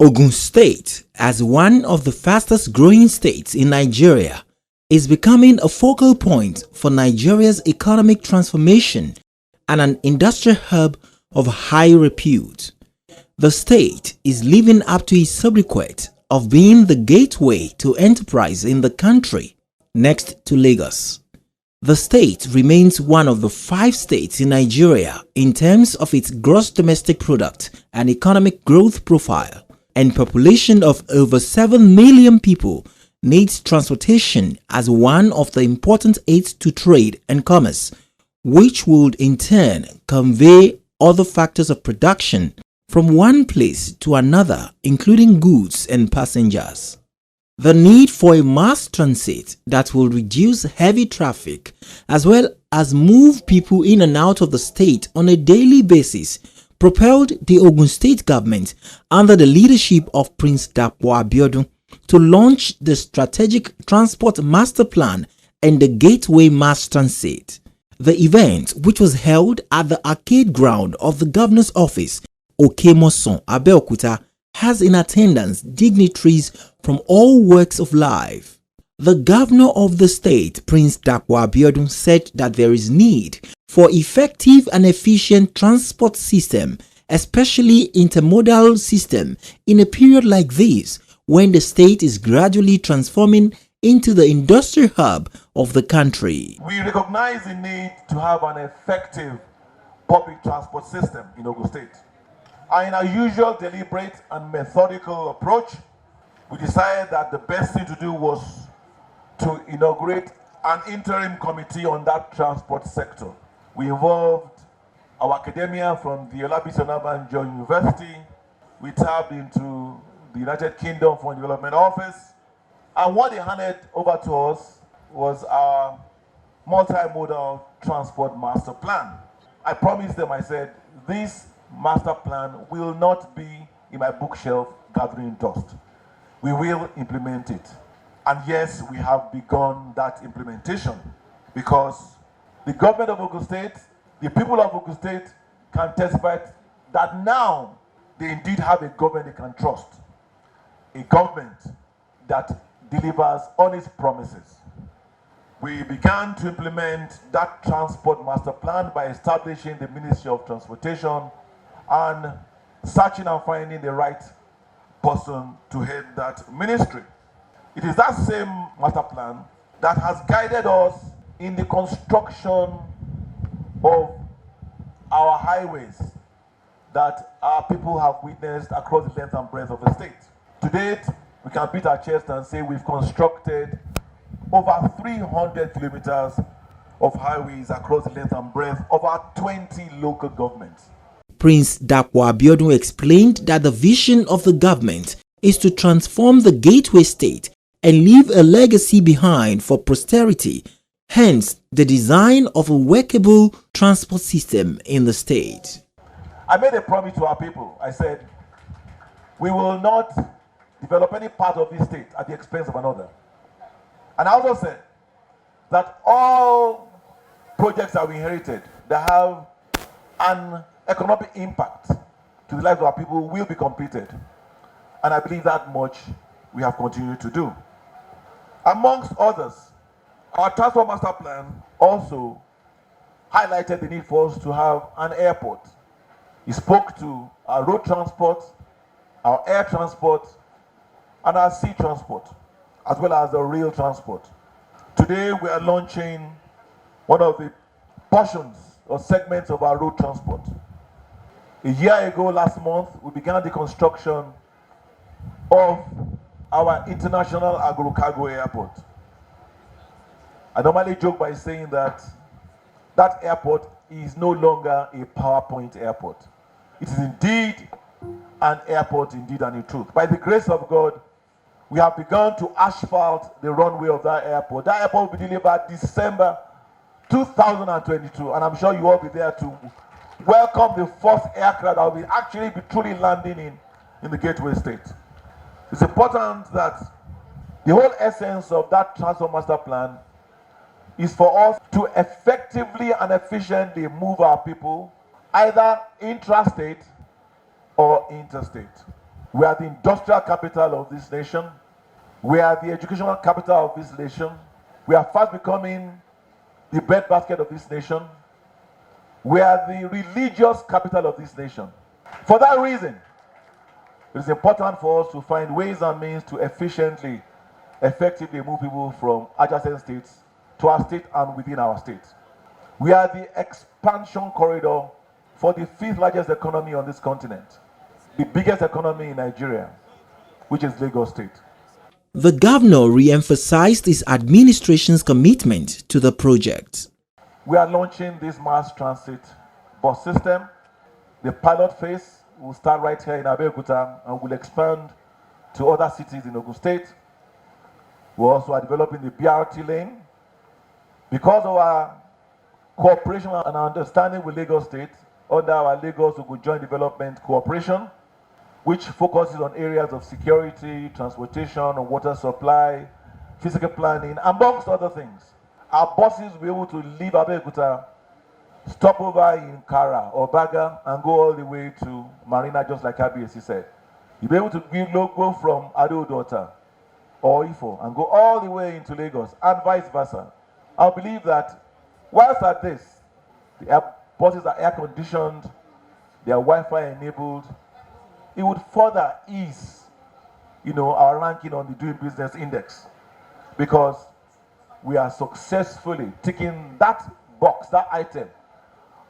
Ogun State, as one of the fastest growing states in Nigeria, is becoming a focal point for Nigeria's economic transformation and an industrial hub of high repute. The state is living up to its sobriquet of being the gateway to enterprise in the country, next to Lagos. The state remains one of the 5 states in Nigeria in terms of its gross domestic product and economic growth profile, and population of over 7 million people needs transportation as one of the important aids to trade and commerce, which would in turn convey other factors of production from one place to another, including goods and passengers. The need for a mass transit that will reduce heavy traffic as well as move people in and out of the state on a daily basis propelled the Ogun State government under the leadership of Prince Dapo Abeokuta to launch the Strategic Transport Master Plan and the Gateway Mass Transit. The event, which was held at the arcade ground of the governor's office, NTA Abeokuta, has in attendance dignitaries from all walks of life. The governor of the state, Prince Dapo Abeokuta, said that there is need for effective and efficient transport system, especially intermodal system, in a period like this when the state is gradually transforming into the industrial hub of the country. We recognize the need to have an effective public transport system in Ogun State. And in our usual deliberate and methodical approach, we decided that the best thing to do was to inaugurate an interim committee on that transport sector. We involved our academia from the Olabisi Onabanjo University. We tapped into the United Kingdom Foreign Development Office. And what they handed over to us was our multimodal transport master plan. I promised them, I said, this master plan will not be in my bookshelf gathering dust. We will implement it. And yes, we have begun that implementation because the government of Ogun State, the people of Ogun State can testify that now they indeed have a government they can trust. A government that delivers on its promises. We began to implement that transport master plan by establishing the Ministry of Transportation and searching and finding the right person to head that ministry. It is that same master plan that has guided us in the construction of our highways that our people have witnessed across the length and breadth of the state. To date, we can beat our chest and say we've constructed over 300 kilometers of highways across the length and breadth of our 20 local governments. Prince Dapo Abeokuta explained that the vision of the government is to transform the gateway state and leave a legacy behind for posterity, hence the design of a workable transport system in the state. I made a promise to our people. I said, we will not develop any part of this state at the expense of another. And I also said that all projects that we inherited that have an economic impact to the lives of our people will be completed. And I believe that much we have continued to do. Amongst others, our transport master plan also highlighted the need for us to have an airport. He spoke to our road transport, our air transport, and our sea transport, as well as the rail transport. Today, we are launching one of the portions or segments of our road transport. A year ago, last month, we began the construction of our international agro-cargo airport. I normally joke by saying that that airport is no longer a PowerPoint airport. It is indeed an airport, indeed and in truth. By the grace of God, we have begun to asphalt the runway of that airport. That airport will be delivered December 2022, and I'm sure you will be there to welcome the first aircraft that will be actually be truly landing in the gateway state. It's important that the whole essence of that transport master plan is for us to effectively and efficiently move our people either intrastate or interstate. We are the industrial capital of this nation. We are the educational capital of this nation. We are fast becoming the breadbasket of this nation. We are the religious capital of this nation. For that reason, it is important for us to find ways and means to efficiently, effectively move people from adjacent states to our state and within our state. We are the expansion corridor for the fifth largest economy on this continent, the biggest economy in Nigeria, which is Lagos State. The governor re-emphasized his administration's commitment to the project. We are launching this mass transit bus system. The pilot phase will start right here in Abeokuta and will expand to other cities in Ogun State. We also are developing the BRT lane. Because of our cooperation and understanding with Lagos State, under our Lagos-Ogun Joint Development Cooperation, which focuses on areas of security, transportation, and water supply, physical planning, amongst other things. Our buses will be able to leave Abeokuta, stop over in Kara or Baga, and go all the way to Marina, just like ABS said. You'll be able to go from Adeodota or Ifo and go all the way into Lagos, and vice versa. I believe that whilst at this, the buses are air-conditioned, they are Wi-Fi enabled, it would further ease, our ranking on the Doing Business Index, because we are successfully ticking that box, that item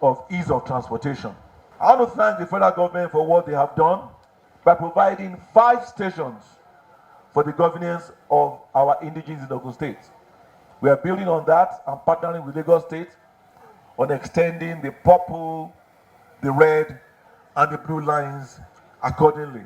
of ease of transportation. I want to thank the federal government for what they have done by providing 5 stations for the governance of our indigenes in Ogun State. We are building on that and partnering with Lagos State on extending the purple, the red, and the blue lines accordingly.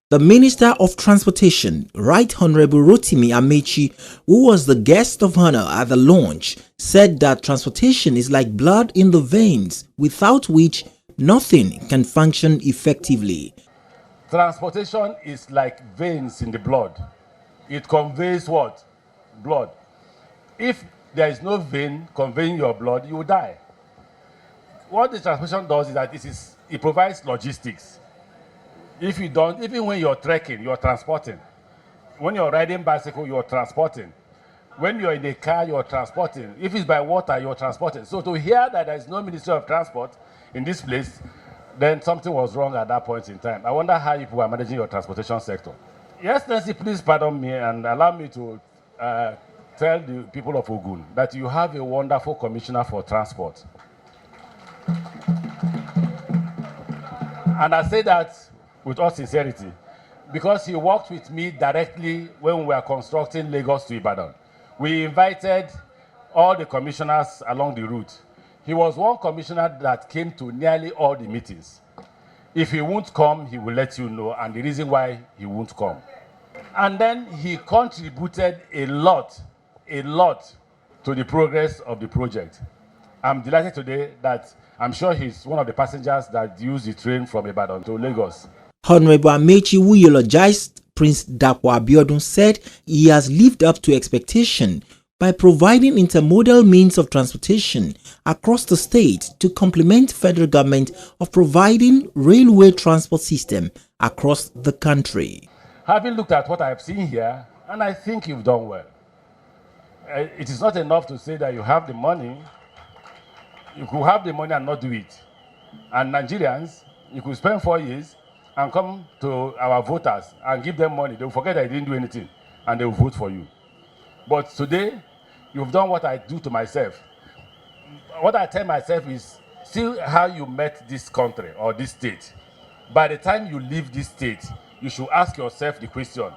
The Minister of Transportation, Right Honorable Rotimi Amechi, who was the guest of honor at the launch, said that transportation is like blood in the veins, without which nothing can function effectively. Transportation is like veins in the blood. It conveys what? Blood. If there is no vein conveying your blood, you will die. What the transportation does is that it provides logistics. If you don't, even when you're trekking, you're transporting. When you're riding bicycle, you're transporting. When you're in a car, you're transporting. If it's by water, you're transporting. So to hear that there is no Ministry of Transport in this place, then something was wrong at that point in time. I wonder how you people are managing your transportation sector. Yes, Nancy, please pardon me and allow me to tell the people of Ogun that you have a wonderful commissioner for transport. And I say that with all sincerity, because he worked with me directly when we were constructing Lagos to Ibadan. We invited all the commissioners along the route. He was one commissioner that came to nearly all the meetings. If he won't come, he will let you know, and the reason why he won't come. And then he contributed a lot to the progress of the project. I'm delighted today that I'm sure he's one of the passengers that used the train from Ibadan to Lagos. Honorable Amechi, who eulogized Prince Dapo Abiodun, said he has lived up to expectation by providing intermodal means of transportation across the state to complement federal government of providing railway transport system across the country. Having looked at what I've seen here, and I think you've done well. It is not enough to say that you have the money. You could have the money and not do it. And Nigerians, you could spend 4 years and come to our voters and give them money. They will forget that you didn't do anything and they will vote for you. But today, you've done what I do to myself. What I tell myself is, see how you met this country or this state. By the time you leave this state, you should ask yourself the question,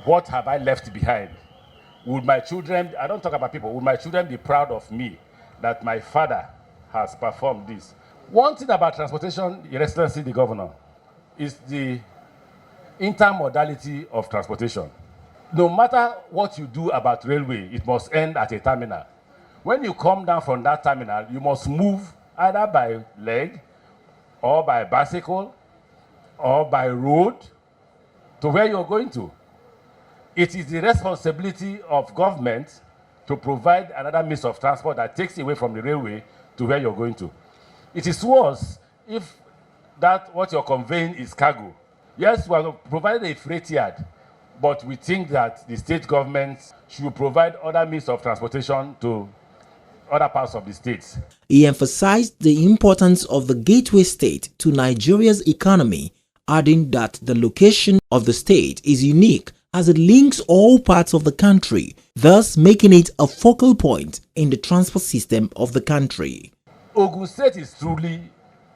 what have I left behind? Would my children, I don't talk about people, would my children be proud of me that my father has performed this? One thing about transportation, Your Excellency the Governor, is the intermodality of transportation. No matter what you do about railway, it must end at a terminal. When you come down from that terminal, you must move either by leg or by bicycle or by road to where you're going to. It is the responsibility of government to provide another means of transport that takes you away from the railway to where you're going to. It is worse if that what you're conveying is cargo. Yes, we have provided a freight yard, but we think that the state government should provide other means of transportation to other parts of the states. He emphasized the importance of the gateway state to Nigeria's economy, adding that the location of the state is unique as it links all parts of the country, thus making it a focal point in the transport system of the country. Ogun State is truly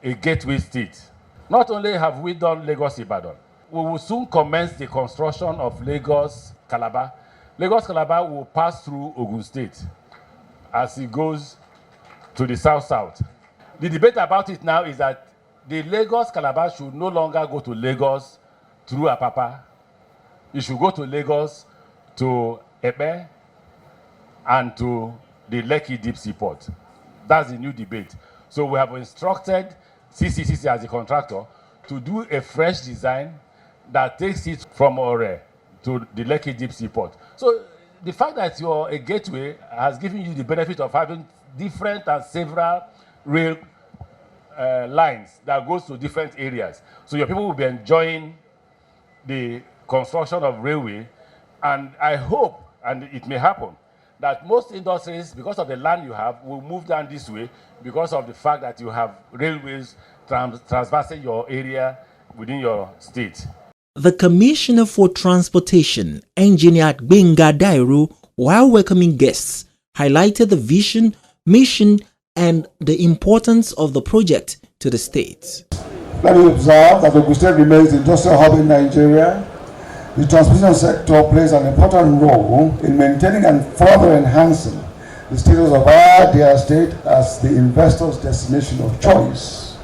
a gateway state. Not only have we done Lagos-Ibadan, we will soon commence the construction of Lagos-Calabar. Lagos-Calabar will pass through Ogun State as it goes to the south-south. The debate about it now is that the Lagos-Calabar should no longer go to Lagos through Apapa. It should go to Lagos, to Ebe, and to the Lekki Deep Sea Port. That's the new debate. So we have instructed CCCC as the contractor to do a fresh design that takes it from Ore to the Lekki Deep Sea Port. So the fact that you're a gateway has given you the benefit of having different and several rail lines that goes to different areas. So your people will be enjoying the construction of railway, and I hope, and it may happen, that most industries, because of the land you have, will move down this way because of the fact that you have railways traversing your area within your state. The Commissioner for Transportation, Engineer Gbenga Dairu, while welcoming guests, highlighted the vision, mission, and the importance of the project to the state. Let me observe that Ogun State remains the industrial hub in Nigeria. The transportation sector plays an important role in maintaining and further enhancing the status of our dear state as the investor's destination of choice.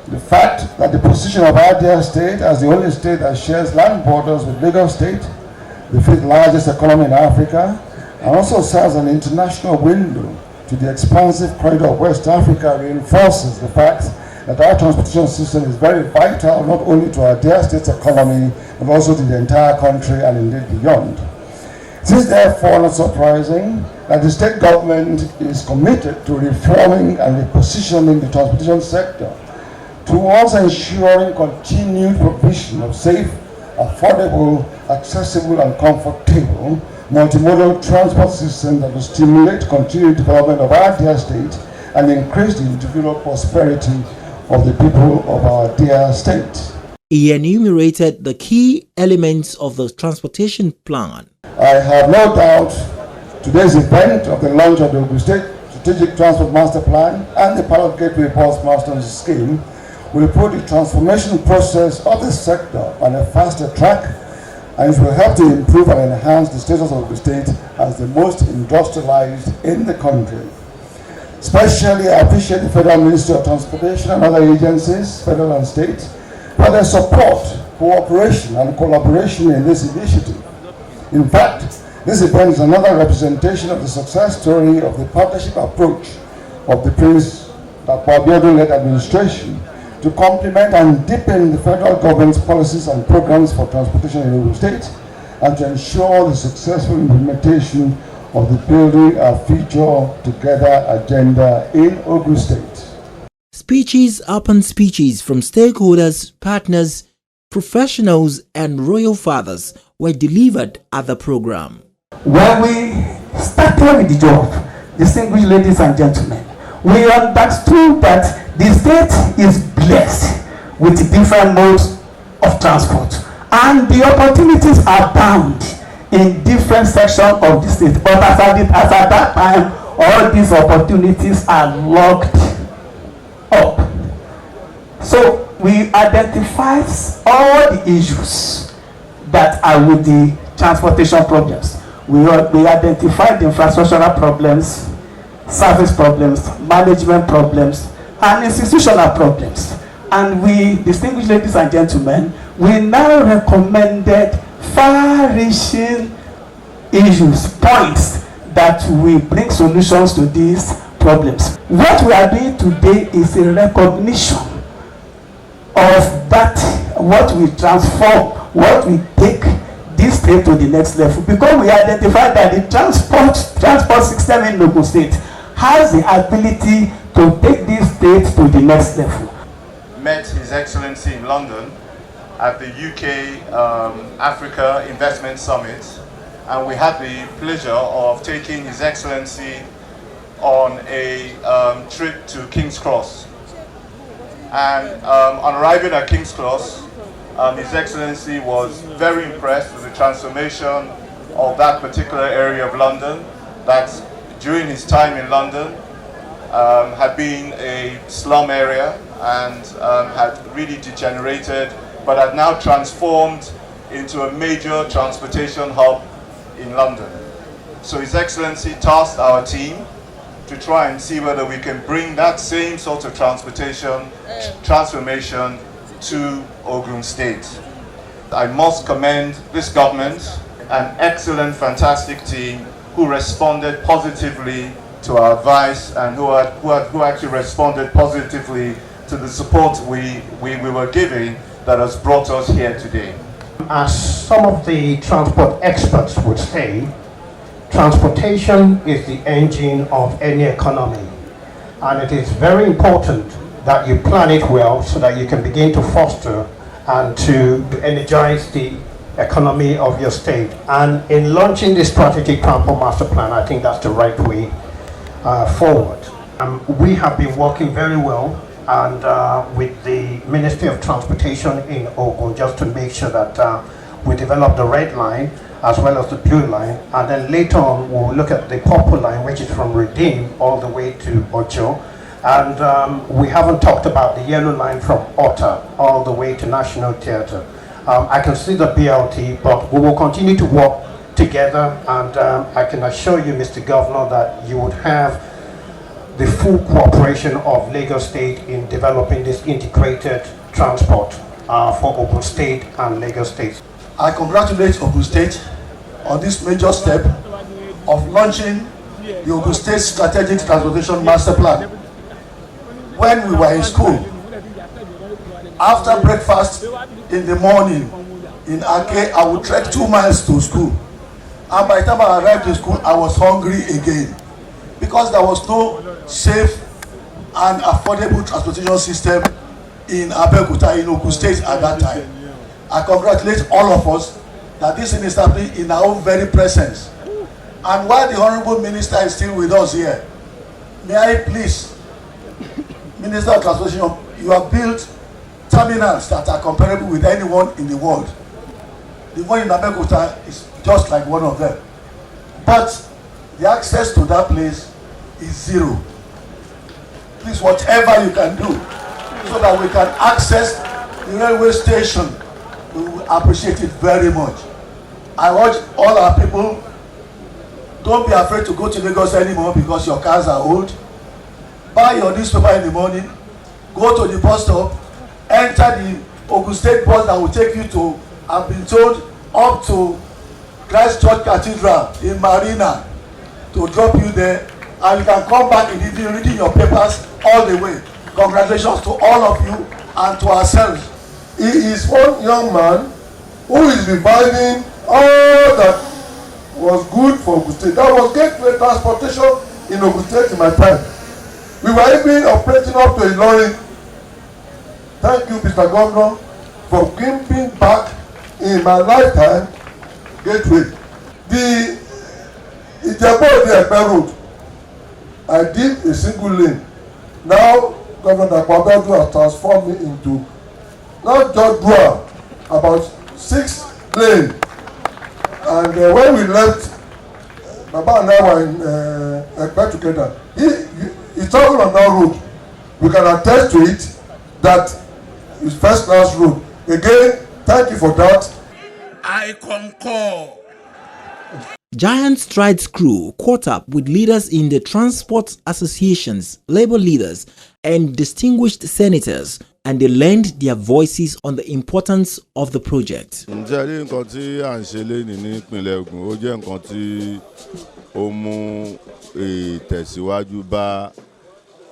The fact that the position of our dear state as the only state that shares land borders with Lagos State, the fifth largest economy in Africa, and also serves an international window to the expansive corridor of West Africa reinforces the fact that our transportation system is very vital not only to our dear state's economy, but also to the entire country and indeed beyond. It is therefore not surprising that the state government is committed to reforming and repositioning the transportation sector towards ensuring continued provision of safe, affordable, accessible and comfortable multimodal transport system that will stimulate continued development of our dear state and increase the individual prosperity of the people of our dear state. He enumerated the key elements of the transportation plan. I have no doubt today's event of the launch of the Ogun State Strategic Transport Master Plan and the Pilot Gateway Bus Master Scheme will put the transformation process of the sector on a faster track, and it will help to improve and enhance the status of the state as the most industrialized in the country. Especially, I appreciate the Federal Ministry of Transportation and other agencies, federal and state, for their support, cooperation, and collaboration in this initiative. In fact, this event is another representation of the success story of the partnership approach of the Prince Abeokuta-led administration to complement and deepen the federal government's policies and programs for transportation in Ogun State, and to ensure the successful implementation of the Building a Future Together agenda in Ogun State. Speeches upon speeches from stakeholders, partners, professionals, and royal fathers were delivered at the program. When we started with the job, distinguished ladies and gentlemen, we understood that the state is blessed with different modes of transport, and the opportunities are bound in different sections of the state. But as at that time, all these opportunities are locked up. So we identified all the issues that are with the transportation problems. We identified the infrastructural problems, service problems, management problems, and institutional problems. And we, distinguished ladies and gentlemen, we now recommended far-reaching issues, points that will bring solutions to these problems. What we are doing today is a recognition of that, what we transform, what we take this state to the next level, because we identified that the transport system in Ogun State has the ability to take this state to the next level. Met His Excellency in London at the UK Africa Investment Summit, and we had the pleasure of taking His Excellency on a trip to King's Cross. And on arriving at King's Cross, His Excellency was very impressed with the transformation of that particular area of London that during his time in London had been a slum area and had really degenerated, but had now transformed into a major transportation hub in London. So His Excellency tasked our team to try and see whether we can bring that same sort of transformation to Ogun State. I must commend this government, an excellent, fantastic team who responded positively to our advice and who actually responded positively to the support we were giving that has brought us here today. As some of the transport experts would say, transportation is the engine of any economy, and it is very important that you plan it well so that you can begin to foster and to energize the economy of your state. And in launching the strategic transport master plan, I think that's the right way forward. We have been working very well and with the Ministry of Transportation in Ogun just to make sure that we develop the red line as well as the blue line, and then later on we'll look at the purple line, which is from Redeem all the way to Ojo. And we haven't talked about the yellow line from Otta all the way to National Theatre. I can see the BLT, but we will continue to work together, and I can assure you, Mr. Governor, that you would have the full cooperation of Lagos State in developing this integrated transport for Ogun State and Lagos State. I congratulate Ogun State on this major step of launching the Ogun State Strategic Transportation Master Plan. When we were in school, after breakfast in the morning in Ake, I would trek 2 miles to school. And by the time I arrived in school, I was hungry again because there was no safe and affordable transportation system in Abeokuta in Ogun State at that time. I congratulate all of us that this is happening in our own very presence. And while the Honorable Minister is still with us here, may I please, Minister of Transportation, you have built terminals that are comparable with anyone in the world. The one in Abeokuta is just like one of them. But the access to that place is zero. Please, whatever you can do so that we can access the railway station, we will appreciate it very much. I urge all our people, don't be afraid to go to Lagos anymore because your cars are old. Buy your newspaper in the morning, go to the bus stop, enter the Ogun State bus that will take you to, I've been told, up to Christ Church Cathedral in Marina to drop you there, and you can come back in the evening reading your papers all the way. Congratulations to all of you and to ourselves. He is one young man who is reviving all that was good for Ogun State. That was gateway transportation in Ogun State in my time. We were even operating up to Ilorin. Thank you, Mr. Governor, for giving back in my lifetime gateway. The Ijebu-Ode-Epe road, I did a single lane. Now, Governor Abeokuta has transformed me into not just dual, about 6 lanes. And when we left, Baba and I were in Epe together. He traveled on that road. We can attest to it that it's first class road. Again, thank you for that. I concur. Giant Strides crew caught up with leaders in the transport associations, labor leaders, and distinguished senators, and they lent their voices on the importance of the project. Ǹjẹ́ nǹkan tí à ń ṣe lénìí ní ìpínlẹ̀ Ògùn ó jẹ́ nǹkan tí ó mú ìtẹ̀síwájú bá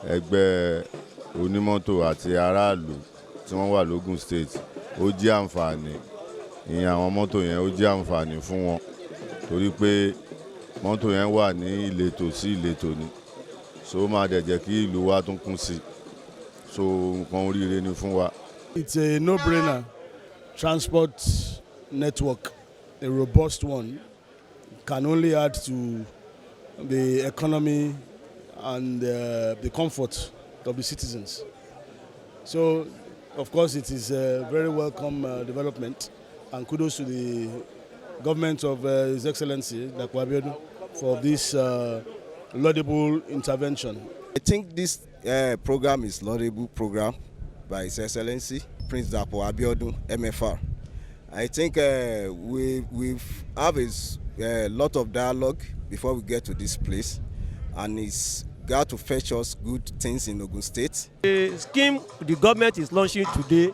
ẹgbẹ́ onímọ́tò àti aráàlú tí wọ́n wà l'Ogun State. Ó jẹ́ àǹfààní, ìyẹn àwọn mọ́tò yẹn ó jẹ́ àǹfààní fún wọn torí pé mọ́tò yẹn wà ní ìletò sí ìletò ni, so ó máa dẹ̀ jẹ́ kí ìlú wa tún kún sí, so nǹkan oríire ni fún wa. It's a no-brainer transport network, a robust one, can only add to the economy and the comfort of the citizens. So, of course, it is a very welcome development, and kudos to the government of His Excellency Dapo Abiodun for this laudable intervention. I think this program is laudable program by His Excellency Prince Dapo Abiodun, MFR. I think we've have a lot of dialogue before we get to this place, and it's got to fetch us good things in Ogun State. The scheme the government is launching today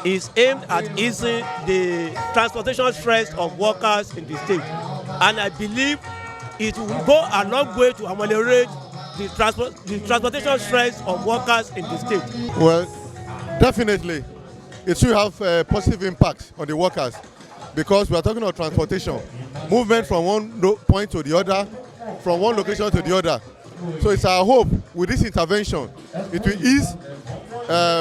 is aimed at easing the transportation stress of workers in the state, and I believe it will go a long way to ameliorate the transportation stress of workers in the state. Well, definitely, it should have a positive impact on the workers, because we are talking about transportation, movement from one point to the other, from one location to the other. So it's our hope with this intervention, it will ease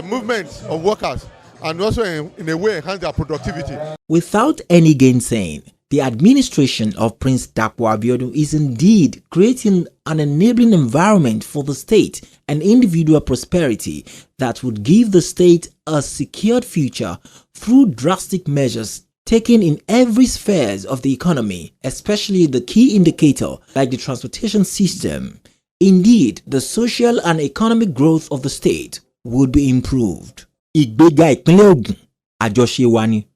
movement of workers and also in a way enhance their productivity. Without any gainsaying, the administration of Prince Dapo Abiodun is indeed creating an enabling environment for the state and individual prosperity that would give the state a secured future through drastic measures taken in every sphere of the economy, especially the key indicator like the transportation system. Indeed, the social and economic growth of the state would be improved. Ìgbéga ìpínlẹ̀ Ògùn, àjọṣe wa ni.